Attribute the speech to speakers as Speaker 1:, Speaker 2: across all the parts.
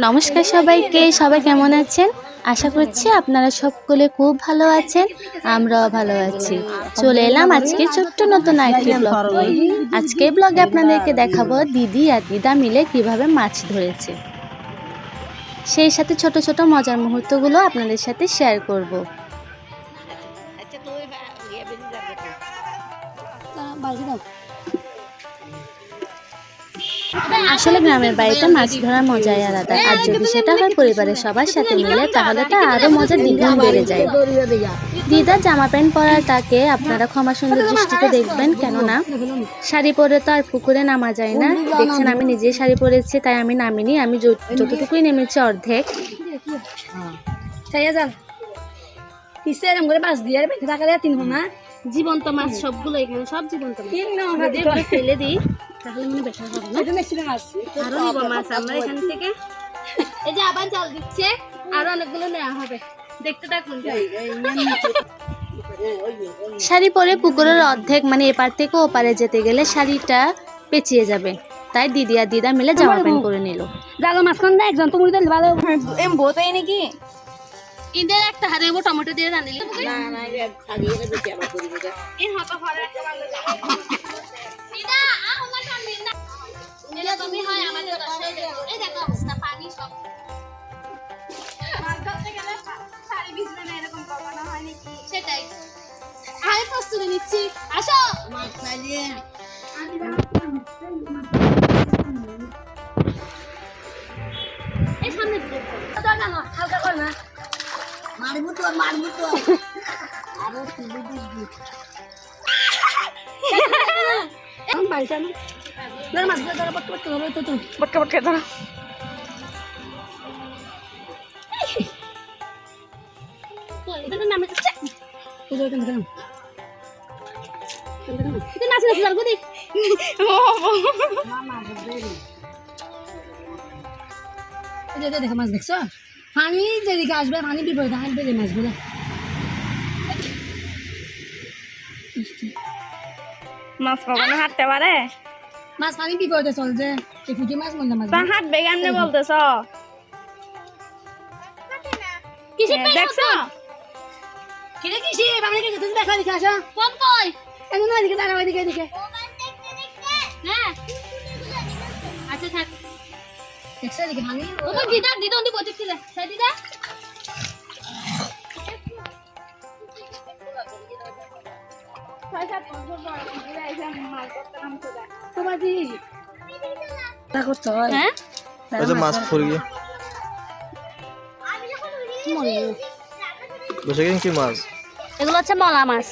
Speaker 1: নমস্কার সবাইকে, সবাই কেমন আছেন? আশা করছি আপনারা সকলে খুব ভালো আছেন, আমরাও ভালো আছি। চলে এলাম আজকে ছোট্ট নতুন আরেকটি ব্লগ নিয়ে। আজকে ব্লগে আপনাদেরকে দেখাবো দিদি আর দিদা মিলে কিভাবে মাছ ধরেছে, সেই সাথে ছোট ছোট মজার মুহূর্তগুলো আপনাদের সাথে শেয়ার করব। আসলে গ্রামের বাড়িতে মাছ ধরার মজাই আলাদা, আর যদি সেটা হয় পরিবারের সবার সাথে মিলে তাহলে তা আরো মজা দ্বিগুণ বেড়ে যায়। দিদা জামা প্যান্ট পরার তাকে আপনারা ক্ষমা সুন্দর দৃষ্টিতে দেখবেন, কেননা শাড়ি পরে তো আর পুকুরে নামা যায় না। দেখছেন আমি নিজেই শাড়ি পরেছি, তাই আমি নামিনি, আমি যতটুকুই নেমেছি অর্ধেক। জীবন্ত মাছ সবগুলো এখানে, সব জীবন্ত মাছ ফেলে দিই তাহলে মনে বেটার হবে না। আরো নিব মাছ আমরা এখান থেকে। এই যে আবার জাল দিচ্ছে, আরো অনেকগুলো নেওয়া হবে, দেখতে থাকুন। শাড়ি পরে পুকুরের অর্ধেক মানে এপার থেকে ওপারে যেতে গেলে শাড়িটা পেঁচিয়ে যাবে, তাই দিদি আর দিদা মিলে জামা প্যান্ট করে নিল।
Speaker 2: জালো মাছখান দা একজন তুমি দিলে ভালো এম বোতাই নাকি
Speaker 1: ইন্দের একটা হারে টমেটো দিয়ে রান্নিলে
Speaker 2: না না আগিয়ে বেঁচে আবার করি এটা
Speaker 1: এর হাতে পরে একটা ভালো দিদা আমার সামনে না নিলে তুমি হয় আমাদের দশে এই দেখো অবস্থা পানি সব মাছ ধরতে গেলে শাড়ি ভিজবে না, এরকম কখনো হয় নাকি? সেটাই আমি প্রস্তুতি নিচ্ছি, আসো
Speaker 2: মাছ চাইলে
Speaker 1: এই সামনে দিকে
Speaker 2: না না হালকা কর না মারবো তো আরো তুলে দিবি এখন বাইটা না ধর মাছগুলো ধরো পটপট ধরো তো তুমি
Speaker 1: পটপট খেয়ে ধরো। এটা নামে
Speaker 2: তো ধরো কেন
Speaker 1: এটা নাচি নাচি যাবো দেখ
Speaker 2: মামা বড়ি এই যে দেখো মাছ দেখছো পানি যেদিকে আসবে পানি বিপরীতে আসবে যে মাছগুলো
Speaker 3: মাছ কখনো হাঁটতে পারে?
Speaker 2: মাছ পানি বিপরীতে চলছে এই ফুটি মাছ মন্দা মাছ
Speaker 3: হাঁটবে কেমনে বলতেছ?
Speaker 1: কিসে
Speaker 3: দেখছো?
Speaker 2: কিরে কিসে বামনে কি তুমি দেখা দেখে আসো
Speaker 1: কোন কই
Speaker 2: এমন না এদিকে দাঁড়াও এদিকে
Speaker 1: হ্যাঁ আচ্ছা থাক
Speaker 2: দেখছো এদিকে পানি
Speaker 1: ও তো দিদা ওন্দি বলছিল সেই দিদা
Speaker 2: তোমাদি তা করছো
Speaker 1: হ্যাঁ
Speaker 4: আচ্ছা মাছ পড়ে গিয়ে বসে গেলেন কি মাছ?
Speaker 1: এগুলো হচ্ছে মলা মাছ,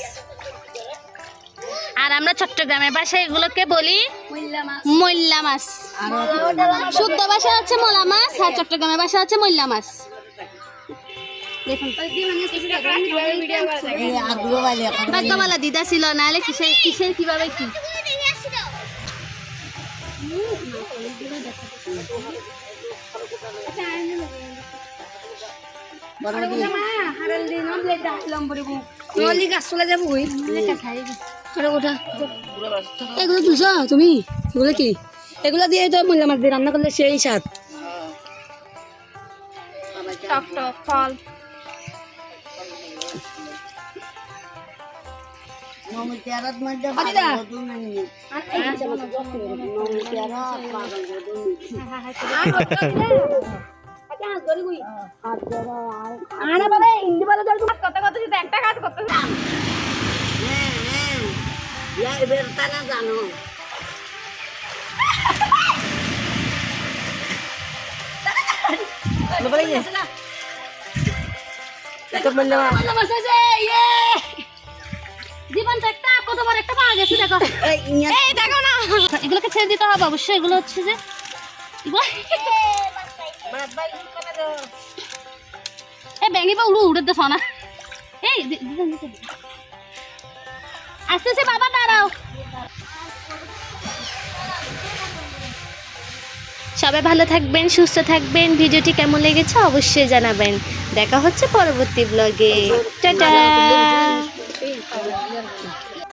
Speaker 1: আর আমরা চট্টগ্রামের ভাষায় এগুলোকে বলি মইল্লা মাছ। শুদ্ধ ভাষা হচ্ছে মলা মাছ, আর চট্টগ্রামের ভাষা হচ্ছে মইল্লা মাছ। দেখুন ভাগ্যমালা দিদা ছিল, নাহলে কিসের কিভাবে কি
Speaker 2: এগুলো তুলছ তুমি? এগুলো কি? এগুলো দিয়ে তো মূল্য মাছ দিয়ে রান্না করলে সেই স্বাদ।
Speaker 3: টক টক ফল কত কত যদি একটা কাজ করতে
Speaker 2: জানো
Speaker 1: জীবনটা একটা কত বড় একটা পাওয়া গেছে, দেখো এই দেখো না, এগুলোকে ছেড়ে দিতে হবে অবশ্যই। এগুলো হচ্ছে যে এই ব্যাঙি বা উড়ে দেছ না, এই আসতেছে বাবা, দাঁড়াও। সবাই ভালো থাকবেন, সুস্থ থাকবেন। ভিডিওটি কেমন লেগেছে অবশ্যই জানাবেন। দেখা হচ্ছে পরবর্তী ব্লগে। টাটা।